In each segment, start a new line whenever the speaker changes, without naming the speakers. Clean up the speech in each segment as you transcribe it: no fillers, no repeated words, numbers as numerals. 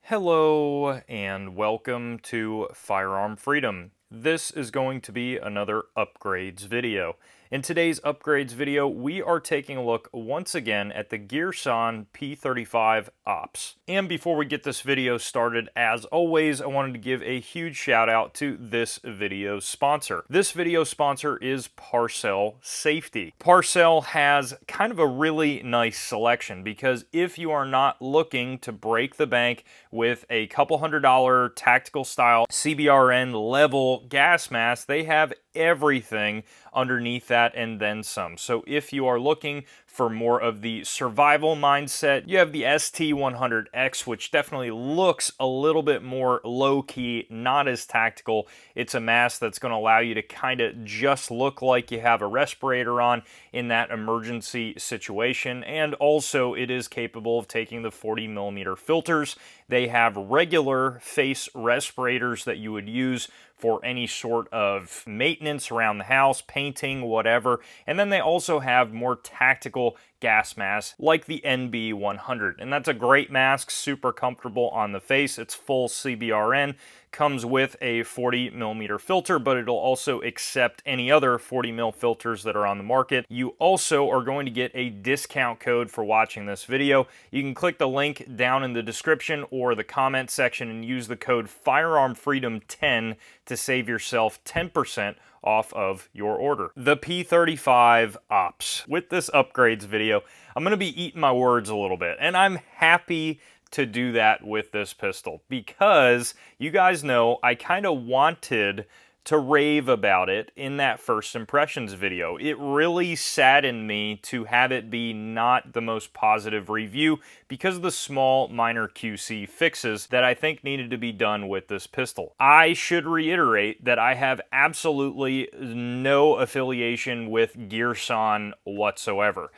Hello and welcome to Firearm Freedom. This is going to be another upgrades video. In today's upgrades video, we are taking a look once again at the Girsan P35 Ops. And before we get this video started, as always, I wanted to give a huge shout out to this video's sponsor. This video's sponsor is Parcel Safety. Parcel has kind of a really nice selection because if you are not looking to break the bank with a couple $100 tactical style CBRN level gas mask, they have everything underneath that and then some. So if you are looking for more of the survival mindset, you have the ST100X, which definitely looks a little bit more low-key, not as tactical. It's a mask that's going to allow you to kind of just look like you have a respirator on in that emergency situation, and also it is capable of taking the 40mm filters. They have regular face respirators that you would use for any sort of maintenance around the house, painting, whatever. And then they also have more tactical gas masks like the NB100. And that's a great mask, super comfortable on the face. It's full CBRN, comes with a 40mm filter, but it'll also accept any other 40mm filters that are on the market. You also are going to get a discount code for watching this video. You can click the link down in the description or the comment section and use the code FIREARMFREEDOM10 to save yourself 10% off of your order. The P35 Ops. With this upgrades video, I'm going to be eating my words a little bit, and I'm happy to do that with this pistol because you guys know I kind of wanted to rave about it in that first impressions video. It really saddened me to have it be not the most positive review because of the small minor QC fixes that I think needed to be done with this pistol. I should reiterate that I have absolutely no affiliation with Girsan whatsoever.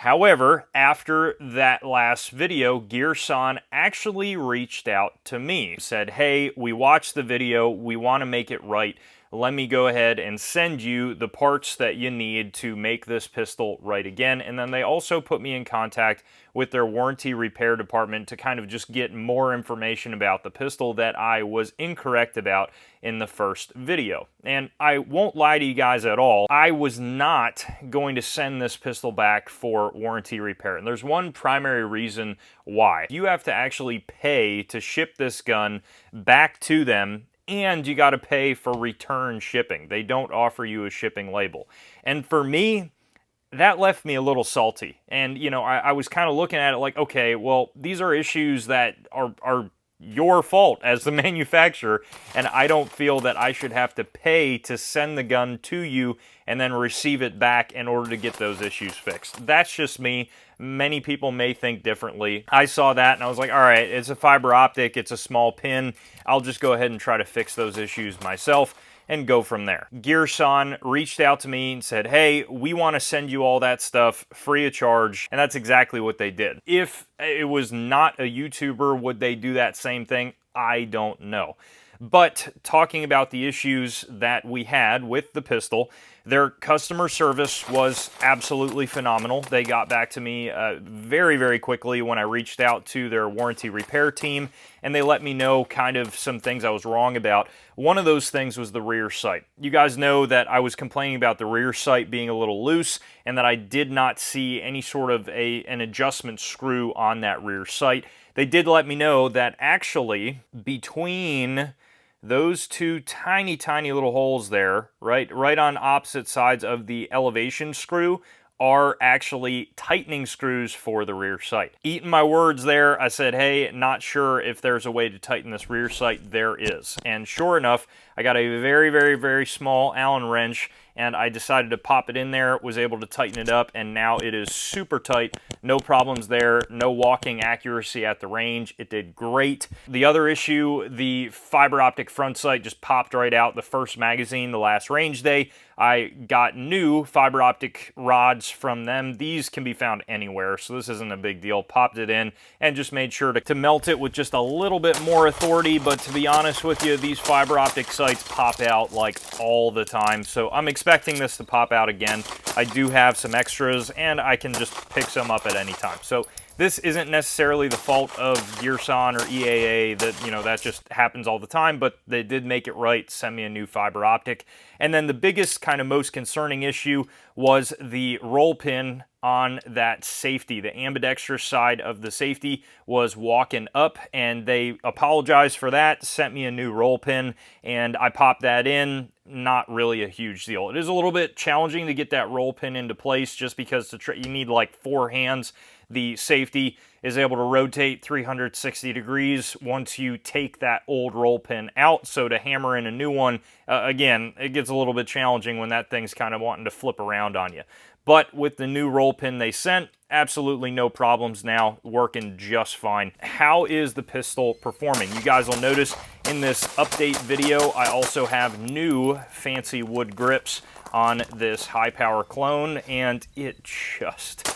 However, after that last video, Girsan actually reached out to me, said, hey, we watched the video, we want to make it right. Let me go ahead and send you the parts that you need to make this pistol right again. And then they also put me in contact with their warranty repair department to kind of just get more information about the pistol that I was incorrect about in the first video. And I won't lie to you guys at all, I was not going to send this pistol back for warranty repair. And there's one primary reason why. You have to actually pay to ship this gun back to them, and you got to pay for return shipping. They don't offer you a shipping label. And for me, that left me a little salty. And, you know, I was kind of looking at it like, okay, well, these are issues that are your fault as the manufacturer, and I don't feel that I should have to pay to send the gun to you and then receive it back in order to get those issues fixed. That's just me. Many people may think differently. I saw that and I was like, all right, it's a fiber optic, it's a small pin. I'll just go ahead and try to fix those issues myself and go from there. Girsan reached out to me and said, hey, we want to send you all that stuff free of charge, and that's exactly what they did. If it was not a YouTuber, would they do that same thing? I don't know. But talking about the issues that we had with the pistol, their customer service was absolutely phenomenal. They got back to me very, very quickly when I reached out to their warranty repair team, and they let me know kind of some things I was wrong about. One of those things was the rear sight. You guys know that I was complaining about the rear sight being a little loose and that I did not see any sort of an adjustment screw on that rear sight. They did let me know that actually between those two tiny little holes there, right on opposite sides of the elevation screw, are actually tightening screws for the rear sight. Eating my words there, I said, hey, not sure if there's a way to tighten this rear sight. There is. And sure enough, I got a very small Allen wrench, and I decided to pop it in there, was able to tighten it up, and now it is super tight. No problems there, no walking accuracy at the range. It did great. The other issue, the fiber optic front sight just popped right out the first magazine, the last range day. I got new fiber optic rods from them. These can be found anywhere, so this isn't a big deal. Popped it in and just made sure to melt it with just a little bit more authority, but to be honest with you, these fiber optic sights pop out like all the time, so I'm expecting this to pop out again. I do have some extras, and I can just pick some up at any time. So This isn't necessarily the fault of Girsan or EAA, that, that just happens all the time, but they did make it right, sent me a new fiber optic. And then the biggest, kind of most concerning issue was the roll pin on that safety. The ambidextrous side of the safety was walking up, and they apologized for that, sent me a new roll pin, and I popped that in. Not really a huge deal. It is a little bit challenging to get that roll pin into place, just because you need like 4 hands. The safety is able to rotate 360 degrees once you take that old roll pin out. So to hammer in a new one, again, it gets a little bit challenging when that thing's kind of wanting to flip around on you. But with the new roll pin they sent, absolutely no problems now, working just fine. How is the pistol performing? You guys will notice in this update video, I also have new fancy wood grips on this high power clone, and it just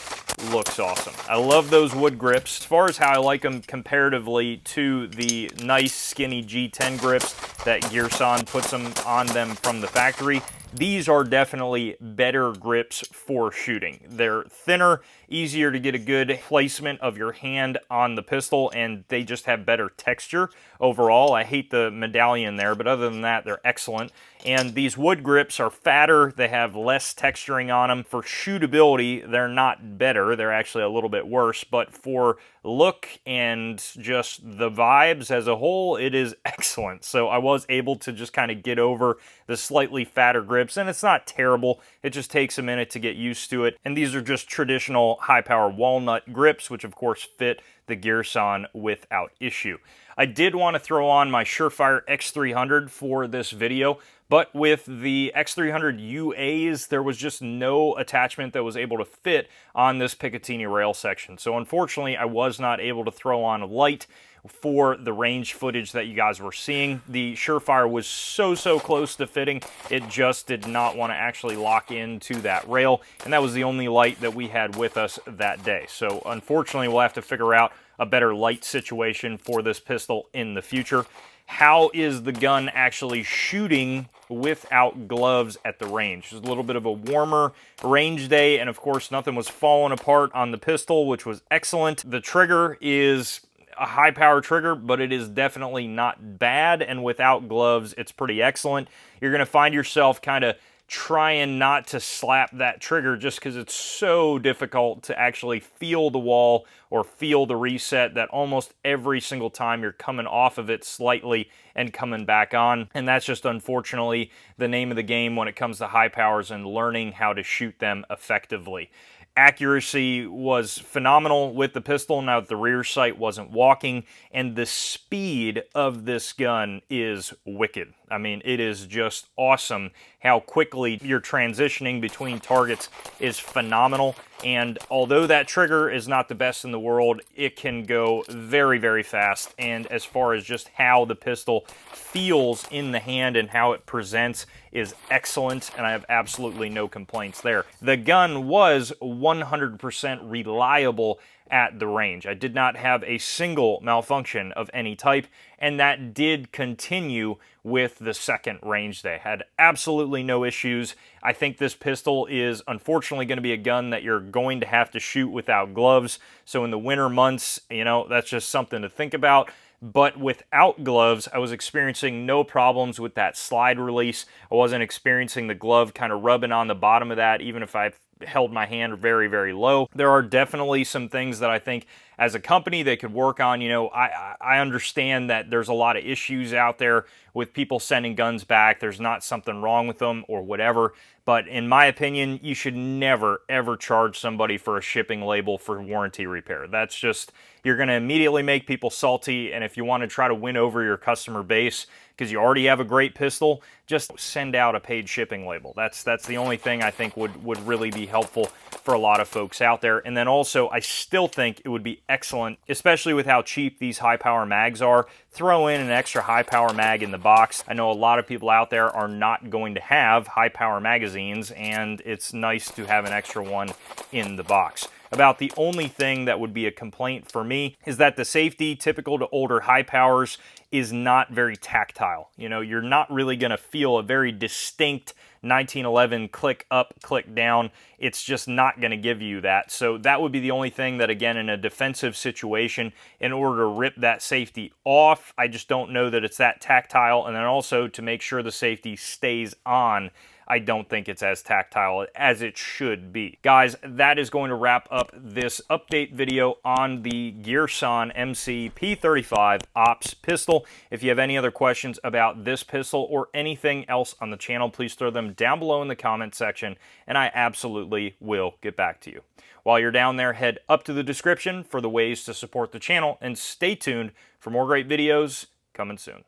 looks awesome. I love those wood grips. As far as how I like them comparatively to the nice skinny G10 grips that Girsan puts them on them from the factory, these are definitely better grips for shooting. They're thinner, easier to get a good placement of your hand on the pistol, and they just have better texture overall. I hate the medallion there, but other than that, they're excellent. And these wood grips are fatter, they have less texturing on them. For shootability, they're not better, they're actually a little bit worse, but for look and just the vibes as a whole, it is excellent. So I was able to just kind of get over the slightly fatter grips, and it's not terrible. It just takes a minute to get used to it. And these are just traditional high-power walnut grips, which of course fit the Girsan without issue. I did want to throw on my Surefire X300 for this video, but with the X300 UAs, there was just no attachment that was able to fit on this Picatinny rail section. So unfortunately, I was not able to throw on a light for the range footage that you guys were seeing. The Surefire was so close to fitting, it just did not want to actually lock into that rail, and that was the only light that we had with us that day. So unfortunately, we'll have to figure out a better light situation for this pistol in the future. How is the gun actually shooting without gloves at the range? It was a little bit of a warmer range day, and of course nothing was falling apart on the pistol, which was excellent. The trigger is a high power trigger, but it is definitely not bad, and without gloves, it's pretty excellent. You're gonna find yourself kind of trying not to slap that trigger just because it's so difficult to actually feel the wall or feel the reset, that almost every single time you're coming off of it slightly and coming back on. And that's just unfortunately the name of the game when it comes to high powers and learning how to shoot them effectively. Accuracy was phenomenal with the pistol now that the rear sight wasn't walking, and the speed of this gun is wicked. I mean, it is just awesome how quickly you're transitioning between targets is phenomenal. And although that trigger is not the best in the world, it can go very fast. And as far as just how the pistol feels in the hand and how it presents is excellent, and I have absolutely no complaints there. The gun was 100% reliable at the range. I did not have a single malfunction of any type, and that did continue with the second range day. Had absolutely no issues. I think this pistol is unfortunately going to be a gun that you're going to have to shoot without gloves. So in the winter months, that's just something to think about. But without gloves, I was experiencing no problems with that slide release. I wasn't experiencing the glove kind of rubbing on the bottom of that, even if I held my hand very low. There are definitely some things that I think as a company they could work on. I understand that there's a lot of issues out there with people sending guns back. There's not something wrong with them or whatever. But in my opinion, you should never, ever charge somebody for a shipping label for warranty repair. That's just, you're going to immediately make people salty. And if you want to try to win over your customer base because you already have a great pistol, just send out a paid shipping label. That's the only thing I think would really be helpful for a lot of folks out there. And then also, I still think it would be excellent, especially with how cheap these high power mags are, throw in an extra high power mag in the box. I know a lot of people out there are not going to have high power magazines, and it's nice to have an extra one in the box. About the only thing that would be a complaint for me is that the safety, typical to older high powers, is not very tactile. You know, you're not really going to feel a very distinct 1911 click up, click down. It's just not going to give you that. So that would be the only thing that, again, in a defensive situation, in order to rip that safety off, I just don't know that it's that tactile. And then also to make sure the safety stays on, I don't think it's as tactile as it should be. Guys, that is going to wrap up this update video on the Girsan MC P35 Ops pistol. If you have any other questions about this pistol or anything else on the channel, please throw them down below in the comment section, and I absolutely will get back to you. While you're down there, head up to the description for the ways to support the channel, and stay tuned for more great videos coming soon.